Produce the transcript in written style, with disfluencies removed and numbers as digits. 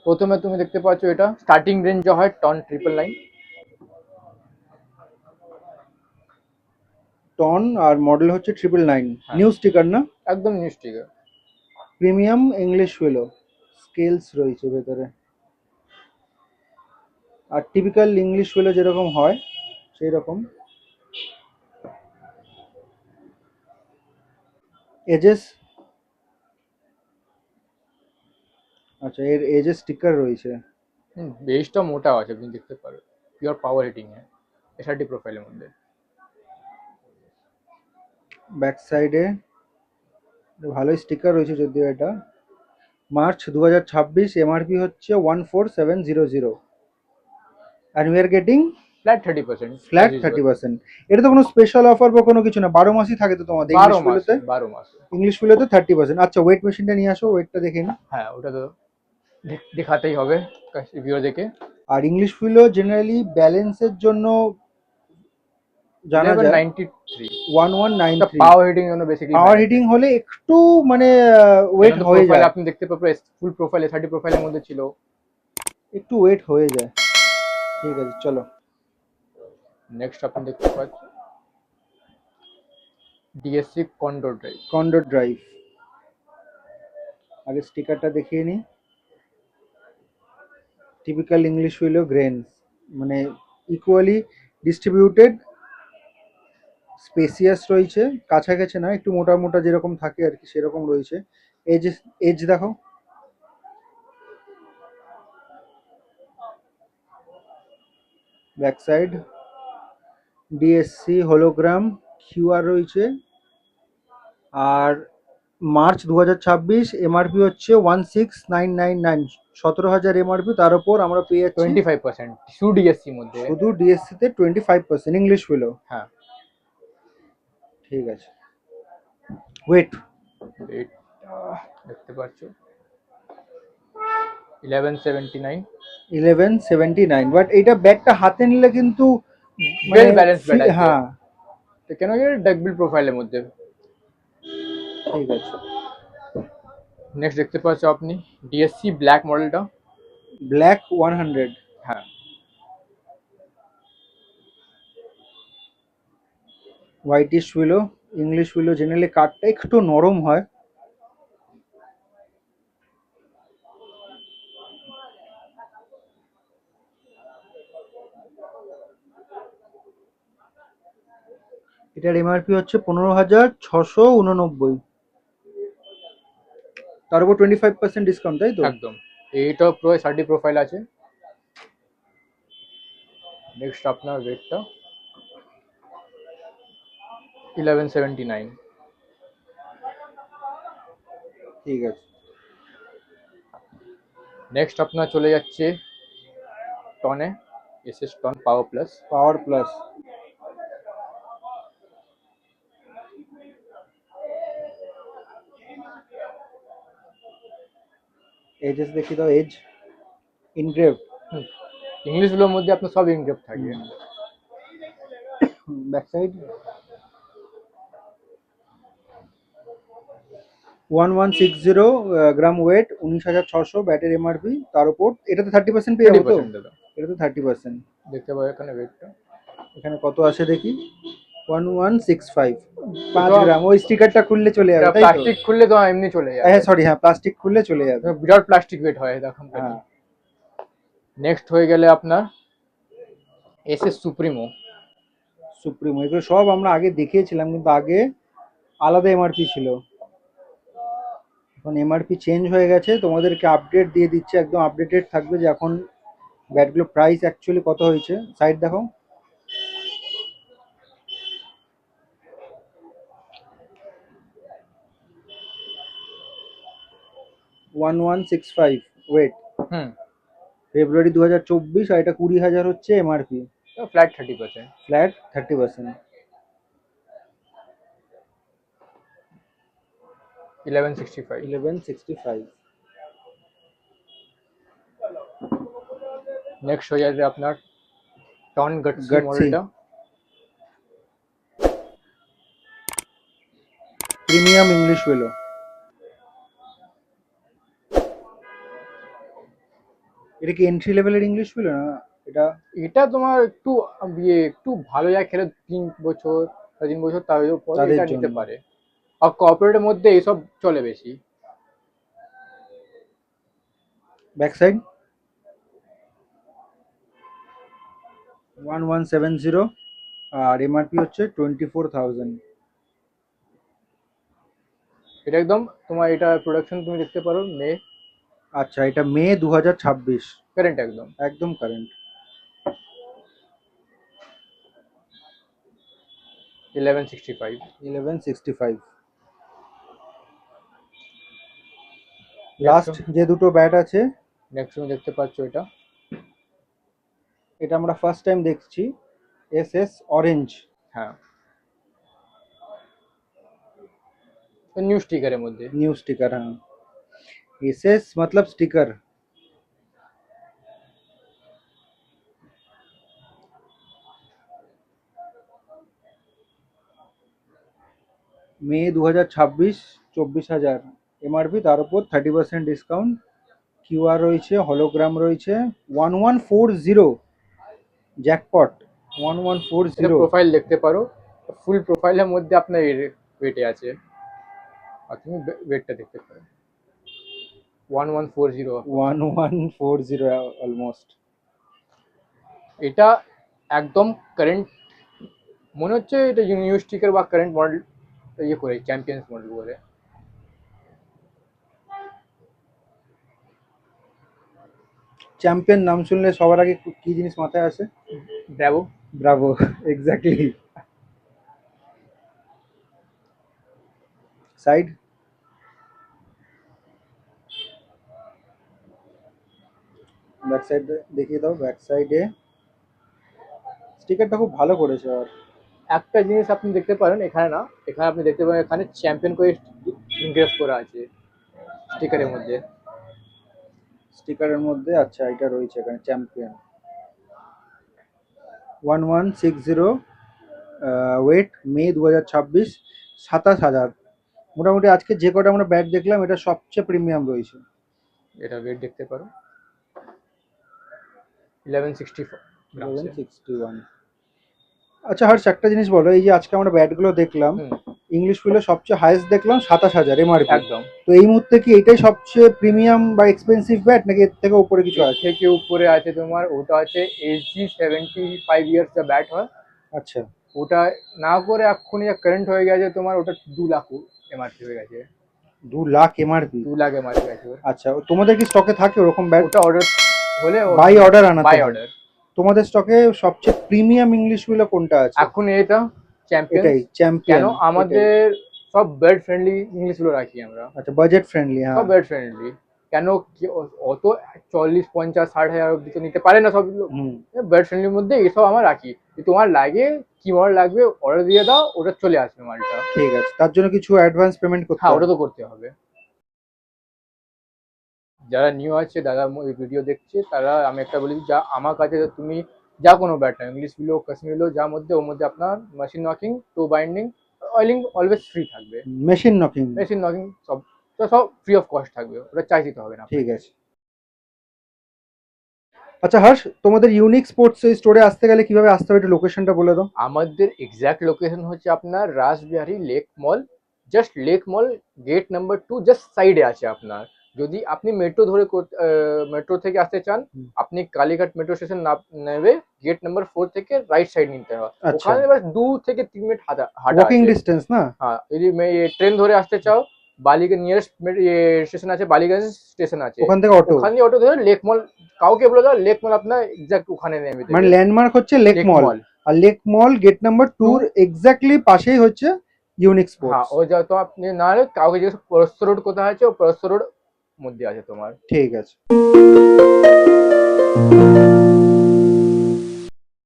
প্রথমে তুমি দেখতে পাচ্ছ এটা স্টার্টিং রেঞ্জ হয় টন 999। টন আর মডেল হচ্ছে 999। হ্যাঁ। নিউ স্টিকার না? একদম new sticker. Premium English willow, scales রয়েছে ভেতরে। আর টিপিক্যাল ইংলিশ হুইলো যেরকম হয় সেই রকম। এজেস, আচ্ছা এর এজেস স্টিকার রয়েছে। বেসটা মোটা আছে, আপনি দেখতে পারো পিওর পাওয়ার হিটিং এসআরটি প্রোফাইলের মধ্যে। ব্যাক সাইডে ভালোই স্টিকার রয়েছে যদিও এটা। মার্চ 2026, এমআরপি হচ্ছে 14700, and we are getting flat 30%। Flat 30%। এটা তো কোনো স্পেশাল অফার বা কোনো কিছু না, 12 মাসই থাকে তো তোমাদের ইংলিশ 12 হুইলোতে। মাসে 12 মাসে। ইংলিশ হুইলোতে 30%। আচ্ছা ওয়েট মেশিনটা নিয়ে আসো, ওয়েটটা দেখে নিই। হ্যাঁ, ওটা তো দেখাতেই হবে রিভিউ দেখে। আর ইংলিশ হুইলো জেনারেলি ব্যালেন্সের জন্য জানা যায় 1193। 1193। পাওয়ার হিটিং জন্য বেসিক্যালি পাওয়ার হিটিং হলে একটু মানে ওয়েট হয়ে প্রোফাইল যায়, আপনি দেখতে পাবেন ফুল প্রোফাইল এসআরটি প্রোফাইলের মধ্যে ছিল। একটু ওয়েট হয়ে যায়। ঠিক আছে চলো। নেক্সট আপনি দেখতে পাচ্ছেন DSC condor drive. Condor drive, আগে স্টিকারটা দেখিয়ে নিই। টিপিক্যাল ইংলিশ হুইলো গ্রেনস, মানে ইকুয়ালি ডিস্ট্রিবিউটেড, স্পেসিয়াস রয়েছে, কাছাকাছি না, একটু মোটা মোটা যেরকম থাকে আর কি সেরকম রয়েছে। এজ, এজ দেখো, back side DSC hologram QR রয়েছে। আর মার্চ 2026, এমআরপি হচ্ছে 16999, 17,000 এমআরপি। তার উপর আমরা পেয়ে যাচ্ছি 25% শুধু ডিএসসি মধ্যে। শুধু ডিএসসিতে 25% ইংলিশ হুইলো। হ্যাঁ। ঠিক আছে। ওয়েট রেট দেখতে পাচ্ছ 1179। 1179, বাট এইটা ব্যাগটা হাতে নিলে কিন্তু মানে ওয়েল ব্যালেন্স ব্যাট আছে। হ্যাঁ তো কেন কি ডাকবিল প্রোফাইলের মধ্যে। ঠিক আছে। নেক্সট দেখতে পাচ্ছ আপনি ডিএসসি ব্ল্যাক মডেলটা। ব্ল্যাক 100, হ্যাঁ। হোয়াইটিশ হুইলো। ইংলিশ হুইলো জেনারেলি কাঠটা একটু নরম হয়। এটার এমআরপি হচ্ছে 15,689, তার উপর 25% ডিসকাউন্ট, তাই তো? একদম। এইটা প্রো এসআরটি প্রোফাইল আছে। নেক্সট আপনার রেটটা 1179। ঠিক আছে। নেক্সট আপনার চলে যাচ্ছে টনে, SS Ton power plus. Power plus, edges দেখি দাও, এজ ইনগ্রেভ। ইংলিশগুলোর মধ্যে আপনার সব ইনগ্রেভ থাকে। ব্যাক সাইড 1160 গ্রাম ওয়েট, 19,600 ব্যাটের এমআরপি। তার উপর এটাতে 30% পেয়ে যাবো তো? 30% দাদা। এটাতে 30%। দেখতে পাবো এখানে রেটটা। এখানে কত আছে দেখি, 1165, 5 গ্রাম। ওই স্টিকারটা খুললে চলে যাবে, তাই তো? প্লাস্টিক খুললে তো এমনি চলে যাবে। হ্যাঁ সরি, হ্যাঁ প্লাস্টিক খুললে চলে যাবে। বিরাট প্লাস্টিক ওয়েট হয় দেখুন। হ্যাঁ। নেক্সট হয়ে গেলে আপনার এসএস সুপ্রিমো। সুপ্রিমো, এগুলো সব আমরা আগে দেখিয়েছিলাম কিন্তু আগে আলাদা এমআরপি ছিল, এখন এমআরপি চেঞ্জ হয়ে গেছে। তোমাদেরকে আপডেট দিয়ে দিচ্ছে, একদম আপডেটেড থাকবে যে এখন ব্যাটগুলো প্রাইস অ্যাকচুয়ালি কত হয়েছে। সাইড দেখো, $1165 ওয়েট, হুম। ফেব্রুয়ারি 2024, আর এটা 20,000 হচ্ছে এমআরপি। ফ্ল্যাট 30%। ফ্ল্যাট 30%। 1165। 1165। নেক্সট হয়ে যাবে আপনার টন গটসি গাটসি, মডেলটা। Premium English willow. এটা কি এন্ট্রি লেভেলের ইংলিশ ছিল না এটা? এটা তোমার একটু একটু ভালো জায়গায় খেলে 3 বছর 3 বছর তার পরে তাদের এটা জন্য। নিতে পারে। আর কর্পোরেটের মধ্যে এইসব চলে বেশি। ব্যাক সাইড 1170 আর এমআরপি হচ্ছে 24,000। এটা একদম তোমার, এটা প্রোডাকশন তুমি দেখতে পারো মে, আচ্ছা, এটা মে 2026। কারেন্ট একদম। একদম কারেন্ট। 1165। 1165। নেক্সট, লাস্ট যে দুটো ব্যাট আছে, নেক্সট তুমি দেখতে পাচ্ছ এটা। এটা আমরা ফার্স্ট টাইম দেখছি, এসএস অরেঞ্জ। হ্যাঁ, নিউ স্টিকারের মধ্যে। न्यू स्टिकर, हाँ। एसएस मतलब स्टिकर। মে 2026, 24,000 এমআরপি, তার উপর 30% ডিসকাউন্ট। কিউআর রয়েছে, হলোগ্রাম রয়েছে। 1140 জ্যাকপট, এটা 1140। প্রোফাইল দেখতে পারো, ফুল প্রোফাইলের মধ্যে আপনার ওয়েটে আছে। আর তুমি ওয়েটটা দেখতে পারো 1140। 1140 অলমোস্ট। এটা একদম কারেন্ট মনে হচ্ছে, এটা নিউ স্টিকার বা কারেন্ট মডেল ইয়ে করে, চ্যাম্পিয়ন্স মডেল করে। চ্যাম্পিয়ন নাম শুনলে সবার আগে কি জিনিস মাথায় আসে? Bravo. Bravo, exactly. Side back side দেখিয়ে দাও। ব্যাক সাইডে স্টিকারটা খুব ভালো করেছে। আর একটা জিনিস আপনি দেখতে পারেন এখানে না, এখানে আপনি দেখতে পারেন এখানে চ্যাম্পিয়ন করে ইনগ্রেভ করা আছে স্টিকারের মধ্যে। স্টিকারের মধ্যে, আচ্ছা, এটা রয়েছে এখানে চ্যাম্পিয়ন 1160। ওয়েট মে 2026, 27,000। মোটামুটি আজকে যে কটা আমরা ব্যাট দেখলাম, এটা সবচেয়ে প্রিমিয়াম রয়েছে। এটা ওয়েট দেখতে পারো 1164 গ্রাম। 1161। আচ্ছা হর্ষ, একটা জিনিস বলো, এই যে আজকে আমরা ব্যাটগুলো দেখলাম, ইংলিশ ফিল্ডে সবচেয়ে হাইয়েস্ট দেখলাম 27,000 এমআরপি। একদম। তো এই মুহূর্তে কি এটাই সবচেয়ে প্রিমিয়াম বা এক্সপেন্সিভ ব্যাট, নাকি এর থেকে উপরে কিছু আছে? থেকে উপরে আছে তোমার, ওটা আছে এসজি 75 ইয়ার্স যা ব্যাট হয়। আচ্ছা, ওটা না করে এক্ষুনি যা কারেন্ট হয়ে গেছে তোমার, ওটা 2 লাখ এমআরপি হয়ে গেছে। 2 লাখ এমআরপি? 2 লাখ এমআরপি আছে ওর। আচ্ছা, তোমাদের কি স্টকে থাকে ওরকম ব্যাট? ওটা অর্ডার হলে বাই অর্ডার আনাতে বাই হয়? অর্ডার। তোমাদের স্টকে সবচেয়ে প্রিমিয়াম ইংলিশ গুলো কোনটা আছে? এখন এটা চ্যাম্পিয়ন। এটাই চ্যাম্পিয়ন। কেন আমাদের সব বার্ড ফ্রেন্ডলি ইংলিশ গুলো রাখি আমরা। আচ্ছা, বাজেট ফ্রেন্ডলি, হ্যাঁ। সব বার্ড ফ্রেন্ডলি। কেন অত 40, 50, 60 হাজার অব্দি তো নিতে পারে না সব লোক। হুম, বার্ড ফ্রেন্ডলির মধ্যে এসব আমার রাখি। যদি তোমার লাগে, কি মডেল লাগবে অর্ডার দিয়ে দাও, ওটা চলে আসবে মালটা। ঠিক আছে। তার জন্য কিছু অ্যাডভান্স পেমেন্ট করতে হ্যাঁ, হবে? ওটা তো করতে হবে। যারা নিউ আছে, দাদা ভিডিও দেখছে, তারা আমি একটা বলি, যা আমার কাছে তুমি যা কোনো ব্যাট না, ইংলিশ বিলো কাশ্মীর যার মধ্যে, ওর মধ্যে আপনার মেশিন নকিং, টো বাইন্ডিং, অয়েলিং অলওয়েজ ফ্রি থাকবে। Machine knocking? মেশিন নকিং সব, তো সব ফ্রি অফ কস্ট থাকবে, ওটা চার্জ দিতে হবে না। ঠিক আছে। আচ্ছা হর্ষ, তোমাদের ইউনিক স্পোর্টস স্টোরে আসতে গেলে কিভাবে আসতে হবে, একটু লোকেশনটা বলে দাও। আমাদের এক্স্যাক্ট লোকেশন হচ্ছে আপনার রাসবিহারী লেক মল, জাস্ট লেক মল, গেট নাম্বার 2 জাস্ট সাইডে আছে আপনার। যদি আপনি মেট্রো ধরে মেট্রো থেকে আসতে চান, আপনি কালীঘাট মেট্রো স্টেশন নেবে, গেট নাম্বার 4 থেকে রাইট সাইড নিতে হয়। আচ্ছা, ওখানে এবার 2 থেকে 3 মিনিট হাঁটা ওয়াকিং আছে। ডিস্টেন্স না? হ্যাঁ, যদি ট্রেন ধরে আসতে চাও, বালিগঞ্জ নিয়ারেস্ট স্টেশন আছে, বালিগঞ্জ স্টেশন আছে, ওখান থেকে অটো? ওখান দিয়ে অটো ধরে লেক মল, কাউকে বলে দাও লেক মল আপনার এক্সাক্ট ওখানে নেমে দেবে। মানে ল্যান্ডমার্ক হচ্ছে লেক মল, আর লেক মল গেট নাম্বার 2 এক্স্যাক্টলি পাশেই হচ্ছে ইউনিক হ্যাঁ, স্পোর্টস। ও যা তো আপনি না হলে কাউকে জিজ্ঞেস পরস্ত রোড কোথায় আছে, ও পরস্ত রোড মধ্যে আছে তোমার। ঠিক আছে।